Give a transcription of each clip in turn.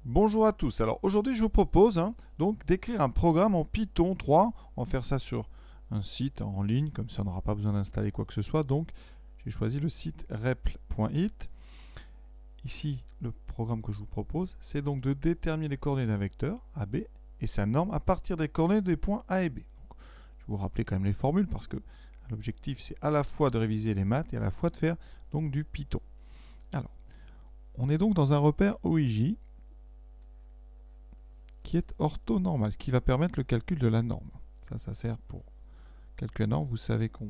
Bonjour à tous. Alors aujourd'hui, je vous propose donc d'écrire un programme en Python 3. On va faire ça sur un site en ligne, comme ça on n'aura pas besoin d'installer quoi que ce soit. Donc j'ai choisi le site repl.it. Ici, le programme que je vous propose, c'est donc de déterminer les coordonnées d'un vecteur AB et sa norme à partir des coordonnées des points A et B. Donc, je vais vous rappeler quand même les formules parce que l'objectif c'est à la fois de réviser les maths et à la fois de faire donc du Python. Alors, on est donc dans un repère OIJ qui est orthonormal, ce qui va permettre le calcul de la norme. Ça sert pour calculer la norme. Vous savez qu'on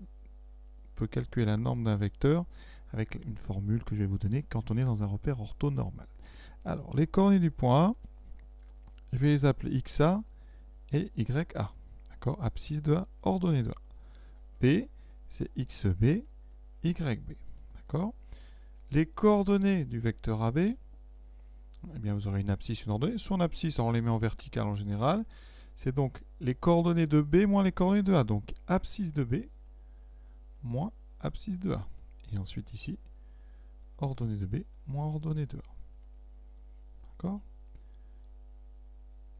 peut calculer la norme d'un vecteur avec une formule que je vais vous donner quand on est dans un repère orthonormal. Alors, les coordonnées du point A, je vais les appeler XA et YA. D'accord, abscisse de A, ordonnée de A. B, c'est XB, YB. D'accord. Les coordonnées du vecteur AB, eh bien vous aurez une abscisse, une ordonnée. Soit en abscisse, on les met en verticale en général. C'est donc les coordonnées de B moins les coordonnées de A. Donc abscisse de B moins abscisse de A. Et ensuite ici, ordonnée de B moins ordonnée de A. D'accord.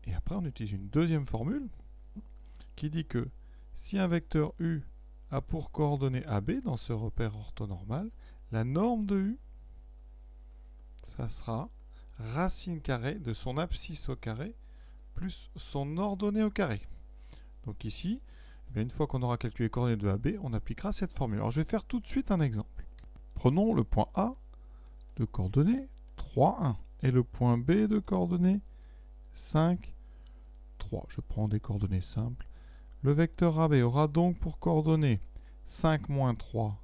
Et après, on utilise une deuxième formule qui dit que si un vecteur U a pour coordonnée AB dans ce repère orthonormal, la norme de U, ça sera racine carrée de son abscisse au carré plus son ordonnée au carré. Donc ici, une fois qu'on aura calculé les coordonnées de AB, on appliquera cette formule. Alors je vais faire tout de suite un exemple. Prenons le point A de coordonnées 3, 1 et le point B de coordonnées 5, 3. Je prends des coordonnées simples. Le vecteur AB aura donc pour coordonnées 5 moins 3,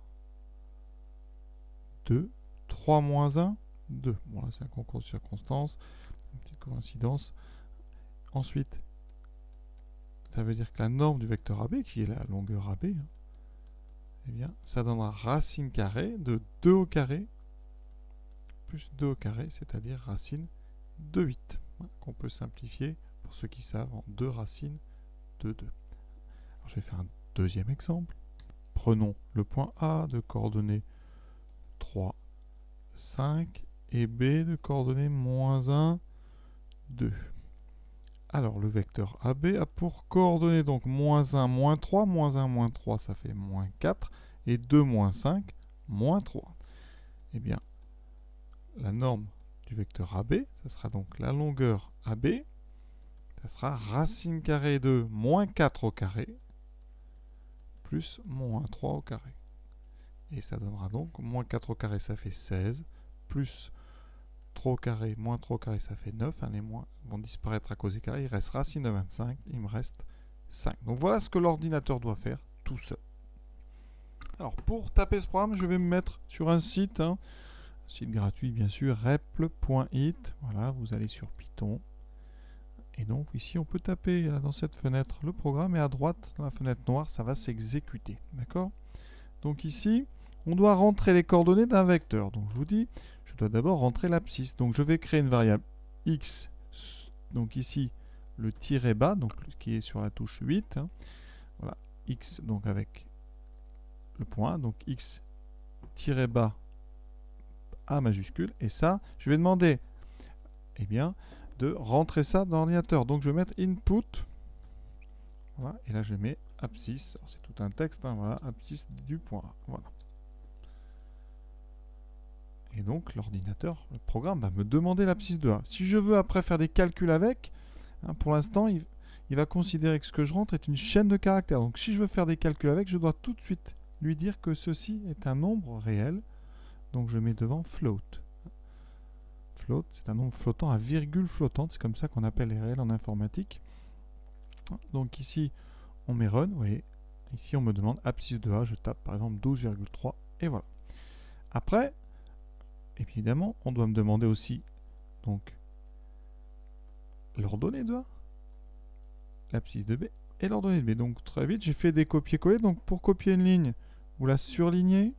2, 3 moins 1, 2. Bon là c'est un concours de circonstances, une petite coïncidence. Ensuite, ça veut dire que la norme du vecteur AB, qui est la longueur AB, eh bien, ça donnera racine carrée de 2 au carré plus 2 au carré, c'est-à-dire racine de 8, qu'on peut simplifier, pour ceux qui savent, en 2 racines de 2. Alors, je vais faire un deuxième exemple. Prenons le point A de coordonnées 3, 5 et B de coordonnées moins 1, 2. Alors, le vecteur AB a pour coordonnées donc moins 1, moins 3. Moins 1, moins 3, ça fait moins 4. Et 2, moins 5, moins 3. Eh bien, la norme du vecteur AB, ça sera donc la longueur AB, ça sera racine carrée de moins 4 au carré plus moins 3 au carré. Et ça donnera donc moins 4 au carré, ça fait 16, plus 3 au carré, moins 3 au carré, ça fait 9. Les moins vont disparaître à cause des carrés. Il reste racine de 25, il me reste 5. Donc voilà ce que l'ordinateur doit faire tout seul. Alors pour taper ce programme, je vais me mettre sur un site, site gratuit bien sûr, repl.it. Voilà, vous allez sur Python. Et donc ici on peut taper dans cette fenêtre le programme et à droite dans la fenêtre noire ça va s'exécuter. D'accord. Donc ici on doit rentrer les coordonnées d'un vecteur. Donc je vous dis, je dois d'abord rentrer l'abscisse. Donc je vais créer une variable x. Donc ici le tiret bas, donc qui est sur la touche 8. Voilà, x donc avec le point, donc x tiret bas A majuscule. Et ça, je vais demander, eh bien, de rentrer ça dans l'ordinateur. Donc je vais mettre input. Voilà, et là je mets abscisse. C'est tout un texte, voilà, abscisse du point A. Voilà. Et donc l'ordinateur, le programme va me demander l'abscisse de A. Si je veux après faire des calculs avec, pour l'instant, il va considérer que ce que je rentre est une chaîne de caractères. Donc si je veux faire des calculs avec, je dois tout de suite lui dire que ceci est un nombre réel. Donc je mets devant float. Float, c'est un nombre flottant à virgule flottante. C'est comme ça qu'on appelle les réels en informatique. Donc ici, on met run. Vous voyez, ici on me demande abscisse de A. Je tape par exemple 12,3 et voilà. Après, évidemment, on doit me demander aussi donc l'ordonnée de A, l'abscisse de B et l'ordonnée de B. Donc très vite, j'ai fait des copier-coller. Donc pour copier une ligne, vous la surlignez.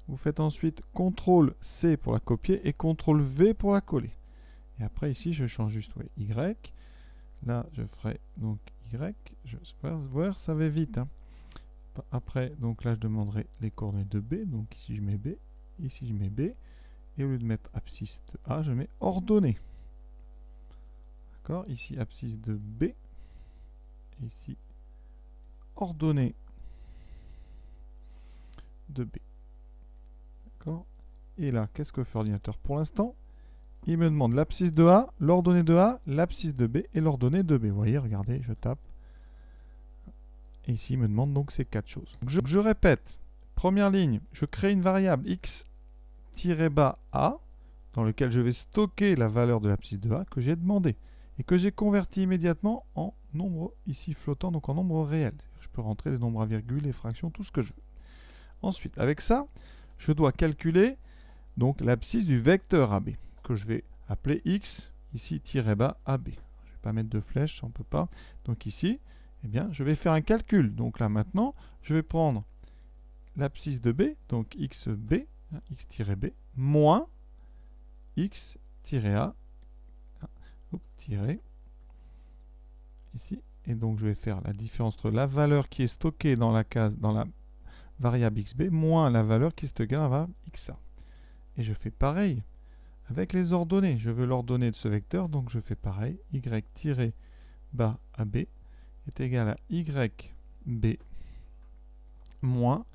Vous faites ensuite CTRL-C pour la copier et CTRL-V pour la coller. Et après ici, je change juste Y. Là, je ferai donc Y. Voir, ça va vite. Après, donc là, je demanderai les coordonnées de B. Donc ici, je mets B. Ici, je mets B. Et au lieu de mettre abscisse de A, je mets ordonnée. D'accord? Ici, abscisse de B. Et ici, ordonnée de B. D'accord? Et là, qu'est-ce que fait l'ordinateur pour l'instant? Il me demande l'abscisse de A, l'ordonnée de A, l'abscisse de B et l'ordonnée de B. Vous voyez, regardez, je tape. Et ici, il me demande donc ces 4 choses. Donc, je répète. Première ligne, je crée une variable x-bas A dans lequel je vais stocker la valeur de l'abscisse de A que j'ai demandé et que j'ai converti immédiatement en nombre ici flottant, donc en nombre réel. Je peux rentrer les nombres à virgule, les fractions, tout ce que je veux. Ensuite, avec ça, je dois calculer donc l'abscisse du vecteur AB que je vais appeler x ici -bas AB. Je ne vais pas mettre de flèche, on ne peut pas. Donc ici, eh bien, je vais faire un calcul. Donc là maintenant, je vais prendre l'abscisse de B, donc xb, x-b, moins x-a, ici. Et donc je vais faire la différence entre la valeur qui est stockée dans la case, dans la variable xb, moins la valeur qui est stockée dans la variable xa. Et je fais pareil avec les ordonnées. Je veux l'ordonnée de ce vecteur, donc je fais pareil. y-bas AB est égal à yb moins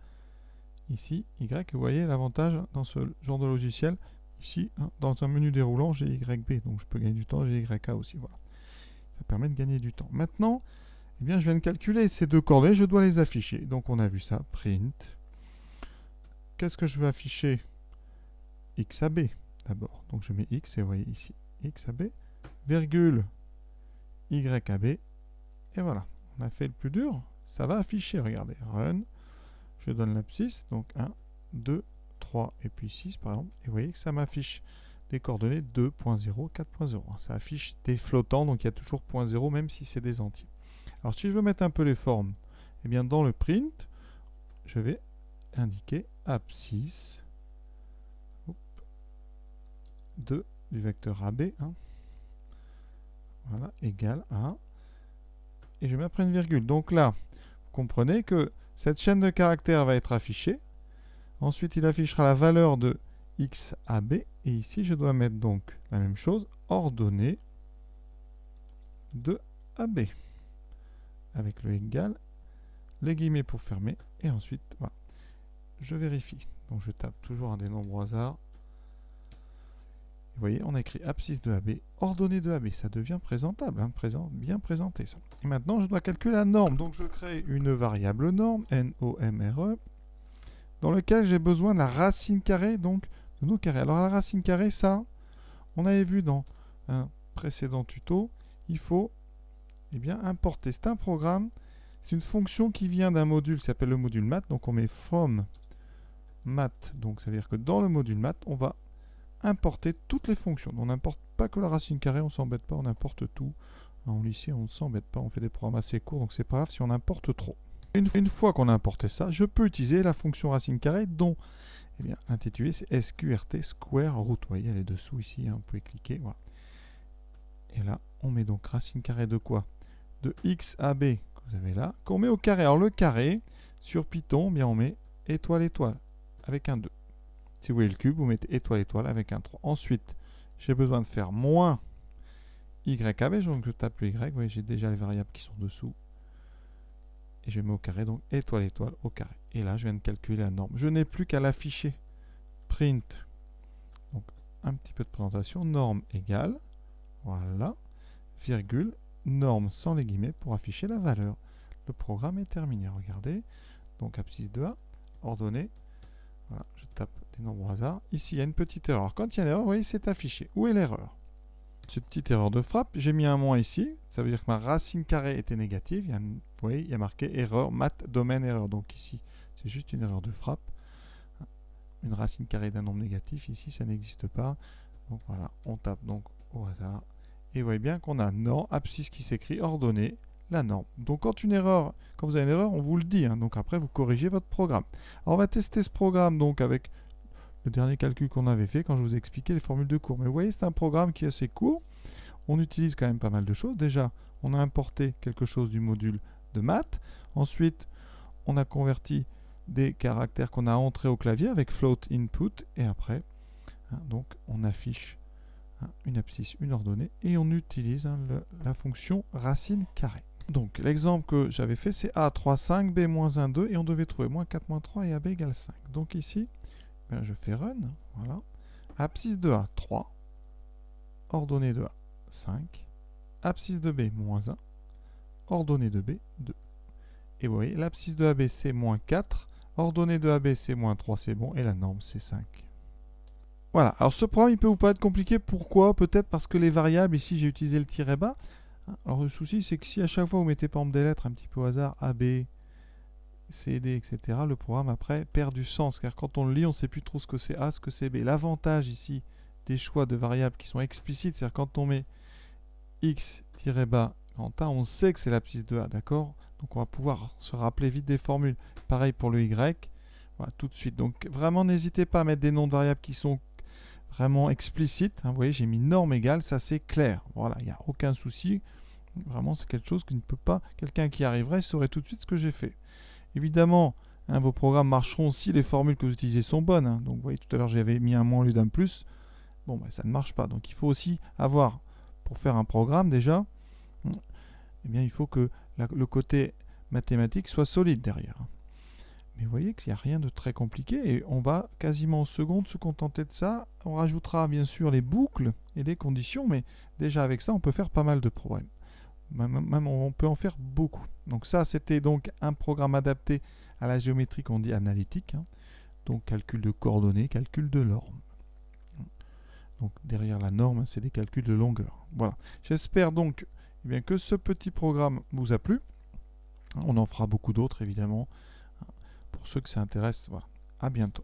ici y. Vous voyez l'avantage dans ce genre de logiciel. Ici, hein, dans un menu déroulant, j'ai YB, donc je peux gagner du temps, j'ai YA aussi. Voilà. Ça permet de gagner du temps. Maintenant, eh bien, je viens de calculer ces deux coordonnées, je dois les afficher. Donc on a vu ça, print. Qu'est-ce que je veux afficher? XAB d'abord. Donc je mets X et vous voyez ici, XAB, virgule YAB. Et voilà, on a fait le plus dur. Ça va afficher, regardez, run. Je donne l'abscisse, donc 1, 2, 3 et puis 6 par exemple. Et vous voyez que ça m'affiche des coordonnées 2.0, 4.0. Ça affiche des flottants, donc il y a toujours 0.0 même si c'est des entiers. Alors si je veux mettre un peu les formes, eh bien dans le print, je vais indiquer abscisse du vecteur AB, hein, voilà, égale à, et je mets après une virgule. Donc là, vous comprenez que cette chaîne de caractères va être affichée. Ensuite, il affichera la valeur de XAB. Et ici, je dois mettre donc la même chose, ordonnée de AB. Avec le égal, les guillemets pour fermer. Et ensuite, voilà, je vérifie. Donc, je tape toujours un des nombres au hasard. Vous voyez, on a écrit abscisse de AB, ordonnée de AB. Ça devient présentable, hein, bien présenté ça. Et maintenant, je dois calculer la norme. Donc, je crée une variable norme, NOMRE, dans lequel j'ai besoin de la racine carrée donc de nos carrés. Alors la racine carrée, ça, on avait vu dans un précédent tuto, il faut bien importer. C'est un programme, c'est une fonction qui vient d'un module qui s'appelle le module math. Donc on met from math, donc ça veut dire que dans le module math, on va importer toutes les fonctions. On n'importe pas que la racine carrée, on s'embête pas, on importe tout. En lycée, on ne s'embête pas, on fait des programmes assez courts, donc c'est pas grave si on importe trop. Une fois qu'on a importé ça, je peux utiliser la fonction racine carrée dont, eh bien, l'intitulé c'est sqrt square root. Vous voyez, elle est dessous ici, hein, vous pouvez cliquer. Voilà. Et là, on met donc racine carrée de quoi? De xab que vous avez là, qu'on met au carré. Alors le carré, sur Python, eh bien, on met étoile, étoile, avec un 2. Si vous voulez le cube, vous mettez étoile, étoile, avec un 3. Ensuite, j'ai besoin de faire moins YAB, donc je tape le Y. Vous voyez, j'ai déjà les variables qui sont dessous. Et je mets au carré, donc étoile, étoile, au carré. Et là, je viens de calculer la norme. Je n'ai plus qu'à l'afficher. Print. Donc, un petit peu de présentation. Norme égale, voilà, virgule, norme sans les guillemets pour afficher la valeur. Le programme est terminé. Regardez. Donc, abscisse de A, ordonnée. Voilà, je tape des nombres au hasard. Ici, il y a une petite erreur. Quand il y a une erreur, vous voyez, c'est affiché. Où est l'erreur? Cette petite erreur de frappe, j'ai mis un moins ici, ça veut dire que ma racine carrée était négative. Vous voyez, il y a marqué erreur, math, domaine, erreur. Donc ici, c'est juste une erreur de frappe. Une racine carrée d'un nombre négatif, ici, ça n'existe pas. Donc voilà, on tape donc au hasard. Et vous voyez bien qu'on a norme, abscisse qui s'écrit, ordonnée, la norme. Donc quand vous avez une erreur, on vous le dit. Hein, donc après, vous corrigez votre programme. Alors on va tester ce programme donc avec le dernier calcul qu'on avait fait quand je vous ai expliqué les formules de cours. Mais vous voyez, c'est un programme qui est assez court. On utilise quand même pas mal de choses. Déjà, on a importé quelque chose du module de maths. Ensuite, on a converti des caractères qu'on a entrés au clavier avec float input. Et après, Donc on affiche une abscisse, une ordonnée, et on utilise la fonction racine carrée. Donc l'exemple que j'avais fait, c'est A 3, 5, B moins 1, 2, et on devait trouver moins 4, moins 3 et AB égale 5. Donc ici, je fais run, voilà. Abscisse de A, 3. Ordonnée de A, 5. Abscisse de B, moins 1. Ordonnée de B, 2. Et vous voyez, l'abscisse de AB, c'est moins 4. Ordonnée de AB, c'est moins 3, c'est bon. Et la norme, c'est 5. Voilà. Alors ce programme, il peut vous paraître compliqué. Pourquoi? Peut-être parce que les variables, ici, j'ai utilisé le tiret bas. Alors le souci, c'est que si à chaque fois, vous mettez par exemple des lettres un petit peu au hasard, AB, C, D, etc., le programme, après, perd du sens. Car quand on le lit, on ne sait plus trop ce que c'est A, ce que c'est B. L'avantage, ici, des choix de variables qui sont explicites, c'est-à-dire quand on met x-bas grand A, on sait que c'est l'abscisse de A, d'accord? Donc on va pouvoir se rappeler vite des formules. Pareil pour le y, voilà, tout de suite. Donc vraiment, n'hésitez pas à mettre des noms de variables qui sont vraiment explicites. Vous voyez, j'ai mis norme égale, ça c'est clair. Voilà, il n'y a aucun souci. Vraiment, c'est quelque chose qui ne peut pas... Quelqu'un qui arriverait saurait tout de suite ce que j'ai fait. Évidemment, vos programmes marcheront si les formules que vous utilisez sont bonnes. Donc vous voyez, tout à l'heure, j'avais mis un moins au lieu d'un plus. Bon, ça ne marche pas. Donc il faut aussi avoir, pour faire un programme déjà, eh bien, il faut que le côté mathématique soit solide derrière. Mais vous voyez qu'il n'y a rien de très compliqué et on va quasiment en seconde se contenter de ça. On rajoutera bien sûr les boucles et les conditions, mais déjà avec ça, on peut faire pas mal de problèmes. Même on peut en faire beaucoup. Donc ça, c'était donc un programme adapté à la géométrie qu'on dit analytique. Donc calcul de coordonnées, calcul de normes. Donc derrière la norme, c'est des calculs de longueur. Voilà. J'espère donc bien que ce petit programme vous a plu. On en fera beaucoup d'autres évidemment. Pour ceux que ça intéresse, voilà. À bientôt.